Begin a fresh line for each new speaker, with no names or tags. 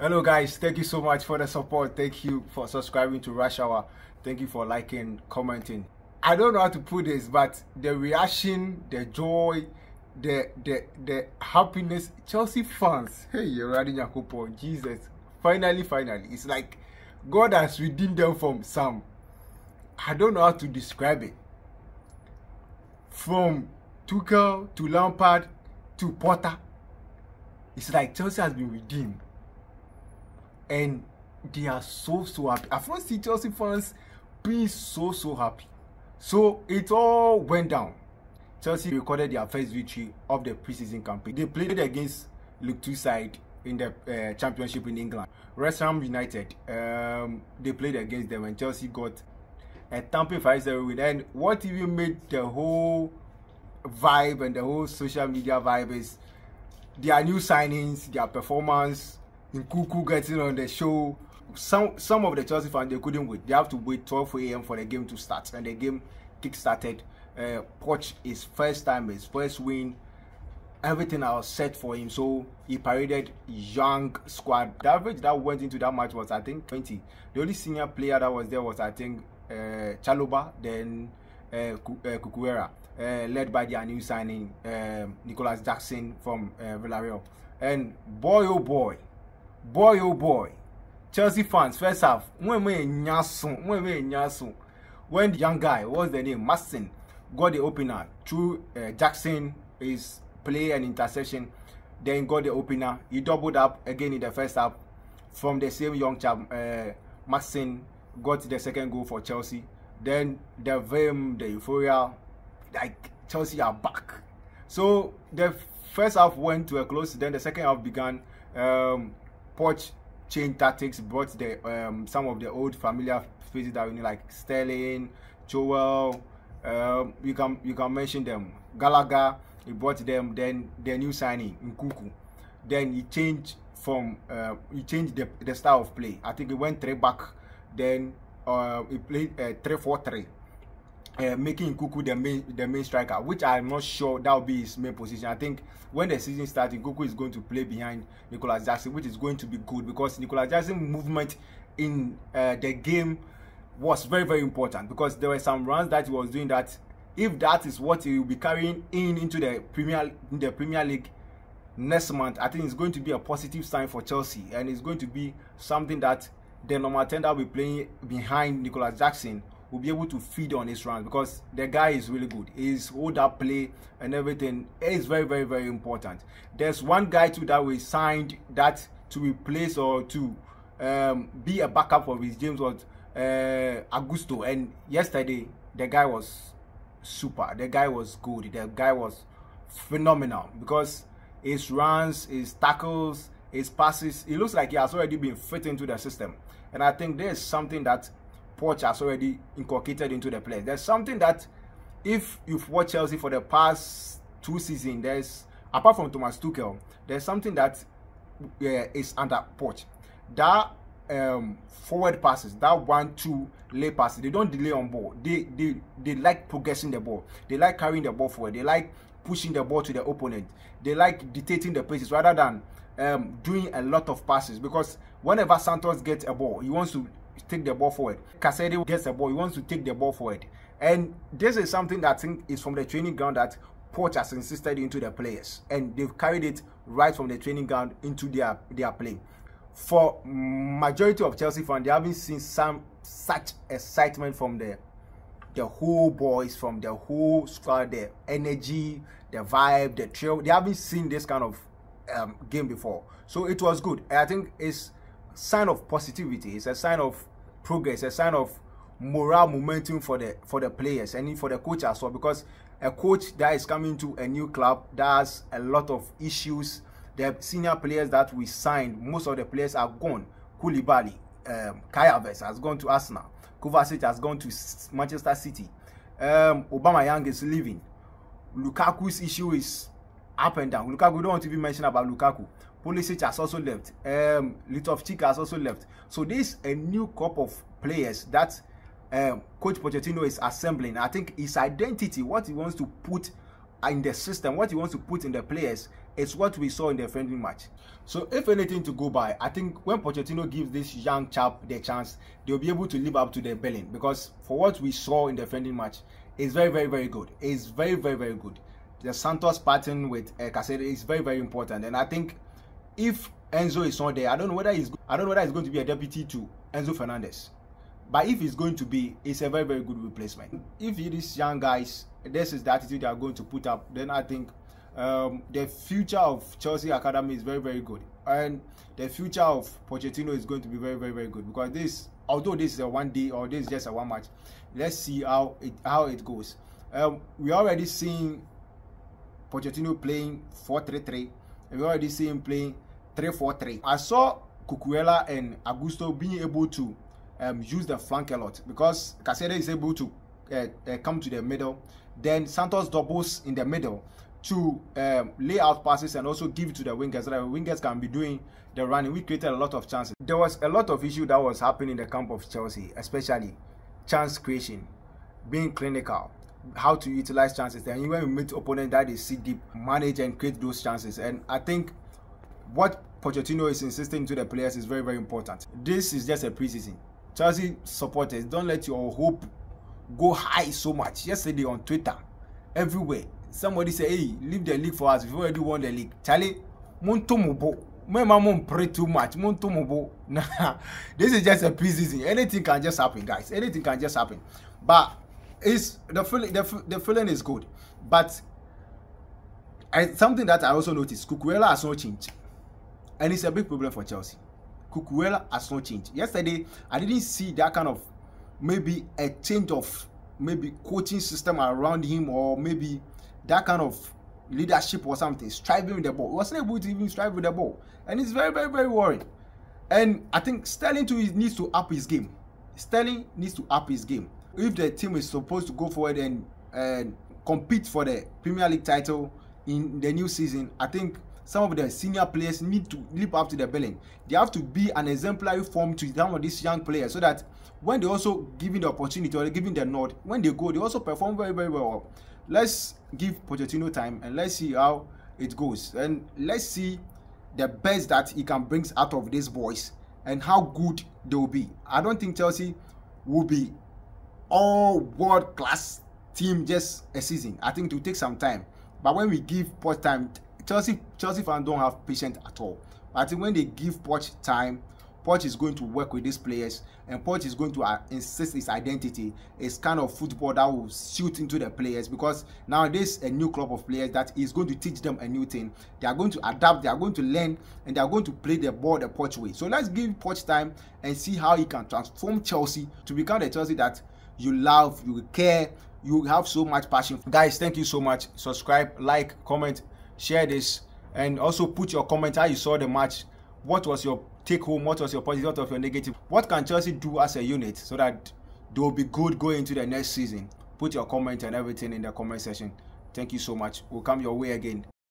Hello guys, thank you so much for the support. Thank you for subscribing to Rush Hour. Thank you for liking, commenting. I don't know how to put this, but the reaction, the joy, the happiness, Chelsea fans, hey, you're riding Yakopo, Jesus, finally, it's like God has redeemed them from some, I don't know how to describe it, from Tuchel to Lampard to Potter. It's like Chelsea has been redeemed. And they are so happy. I've not seen Chelsea fans be so happy. So it all went down. Chelsea recorded their first victory of the preseason campaign. They played against League 2 side in the championship in England. West Ham United, they played against them and Chelsea got a thumping 5-0 win. And what even made the whole vibe and the whole social media vibe is their new signings, their performance, Nkunku getting on the show. Some of the Chelsea fans, they couldn't wait. They have to wait 12 a.m. for the game to start, and the game kick-started. Poch, his first time, his first win, everything was set for him. So he paraded young squad. The average that went into that match was, I think, 20. The only senior player that was there was, I think, Chalobah, then Cucurella, led by their new signing, Nicholas Jackson from Villarreal. And boy, oh boy, Chelsea fans, first half, when the young guy, what's the name, Masson, got the opener through Jackson, his play and interception, then got the opener. He doubled up again in the first half from the same young chap. Masson got the second goal for Chelsea. Then the vim, the euphoria, like Chelsea are back. So the first half went to a close. Then the second half began. Poch changed tactics, brought the some of the old familiar faces that we need, like Sterling, Joel. You can mention them. Gallagher, he brought them. Then the new signing Nkunku. Then he changed from the style of play. I think he went 3 back. Then he played 3-4-3. Making Nkunku the main striker, which I'm not sure that will be his main position. I think when the season starts, Nkunku is going to play behind Nicholas Jackson, which is going to be good because Nicholas Jackson's movement in the game was very important, because there were some runs that he was doing that, if that is what he will be carrying into the Premier League next month, I think it's going to be a positive sign for Chelsea, and it's going to be something that the number 10 that will be playing behind Nicholas Jackson will be able to feed on his runs, because the guy is really good. His hold up play and everything is very important. There's one guy too that we signed that to replace or to be a backup for his James was Augusto, and yesterday the guy was super. The guy was good. The guy was phenomenal, because his runs, his tackles, his passes, it looks like he has already been fit into the system. And I think there's something that Poch has already inculcated into the players. There's something that, if you've watched Chelsea for the past 2 seasons, there's, apart from Thomas Tuchel, there's something that is under Poch. That forward passes, that 1-2 lay passes, they don't delay on ball. They like progressing the ball. They like carrying the ball forward. They like pushing the ball to the opponent. They like dictating the paces rather than doing a lot of passes, because whenever Santos gets a ball, he wants to take the ball forward. Casado gets the ball, he wants to take the ball forward. And this is something that I think is from the training ground that Poch has insisted into the players, and they've carried it right from the training ground into their play. For majority of Chelsea fans, they haven't seen such excitement from the whole boys, from the whole squad, the energy, the vibe, the trail. They haven't seen this kind of game before. So it was good. I think it's a sign of positivity. It's a sign of progress, a sign of morale, momentum for the players and for the coach as well, because a coach that is coming to a new club that has a lot of issues. The senior players that we signed, most of the players are gone. Koulibaly, Kai Havertz has gone to Arsenal. Kovacic has gone to Manchester City. Aubameyang is leaving. Lukaku's issue is up and down. Lukaku, don't want to be mentioned about Lukaku. Pulisic has also left. Loftus-Cheek has also left. So this is a new crop of players that Coach Pochttino is assembling. I think his identity, what he wants to put in the system, what he wants to put in the players, It's what we saw in the friendly match. So if anything to go by, I think when Pochettino gives this young chap the chance, they'll be able to live up to their billing, because for what we saw in the friendly match, it's very, very, very good. It's very, very, very good. The Santos pattern with Caicedo is very, very important, and I think if Enzo is not there, I don't know whether he's going to be a deputy to Enzo Fernandez. But if he's going to be, it's a very, very good replacement. If these young guys, this is the attitude they are going to put up, then I think the future of Chelsea Academy is very, very good. And the future of Pochettino is going to be very, very, very good. Because this, although this is a one day or this is just a one match, let's see how it goes. We already seen Pochettino playing 4-3-3. And we already see him playing 3-4-3. I saw Cucurella and Augusto being able to use the flank a lot, because Caicedo is able to come to the middle. Then Santos doubles in the middle to lay out passes and also give it to the wingers, so that the wingers can be doing the running. We created a lot of chances. There was a lot of issue that was happening in the camp of Chelsea, especially chance creation, being clinical, how to utilize chances. And when we meet opponents that is sit deep, manage and create those chances. And I think what Pochettino is insisting to the players is very, very important. This is just a preseason. Chelsea supporters, don't let your hope go high so much. Yesterday on Twitter, everywhere, somebody say, hey, leave the league for us. We've already won the league. Charlie, Montomobo. Mama pray too much. Montomobo. Nah, this is just a preseason. Anything can just happen, guys. Anything can just happen. But it's the feeling is good. But something that I also noticed, Cucurella has not changed. And it's a big problem for Chelsea. Cucurella has not changed. Yesterday, I didn't see that kind of maybe a change of maybe coaching system around him, or maybe that kind of leadership or something, striving with the ball. He wasn't able to even strive with the ball. And it's very, very, very worrying. And I think Sterling too needs to up his game. Sterling needs to up his game. If the team is supposed to go forward and compete for the Premier League title in the new season, I think some of the senior players need to live up to the billing. They have to be an exemplary form to some of these young players, so that when they also given the opportunity or giving the nod, when they go, they also perform very, very well. Let's give Pochettino time and let's see how it goes. And let's see the best that he can bring out of these boys and how good they will be. I don't think Chelsea will be all world-class team just a season. I think it will take some time. But when we give Poch time, Chelsea fans don't have patience at all. I think when they give Poch time, Poch is going to work with these players, and Poch is going to insist his identity. It's kind of football that will suit into the players, because now there's a new club of players that is going to teach them a new thing. They are going to adapt, they are going to learn, and they are going to play the ball the Poch way. So let's give Poch time and see how he can transform Chelsea to become the Chelsea that you love, you care, you have so much passion. Guys, thank you so much. Subscribe, like, comment, share this, and also put your comment how you saw the match. What was your take home? What was your positive? What was your negative? What can Chelsea do as a unit so that they will be good going into the next season? Put your comment and everything in the comment section. Thank you so much. We'll come your way again.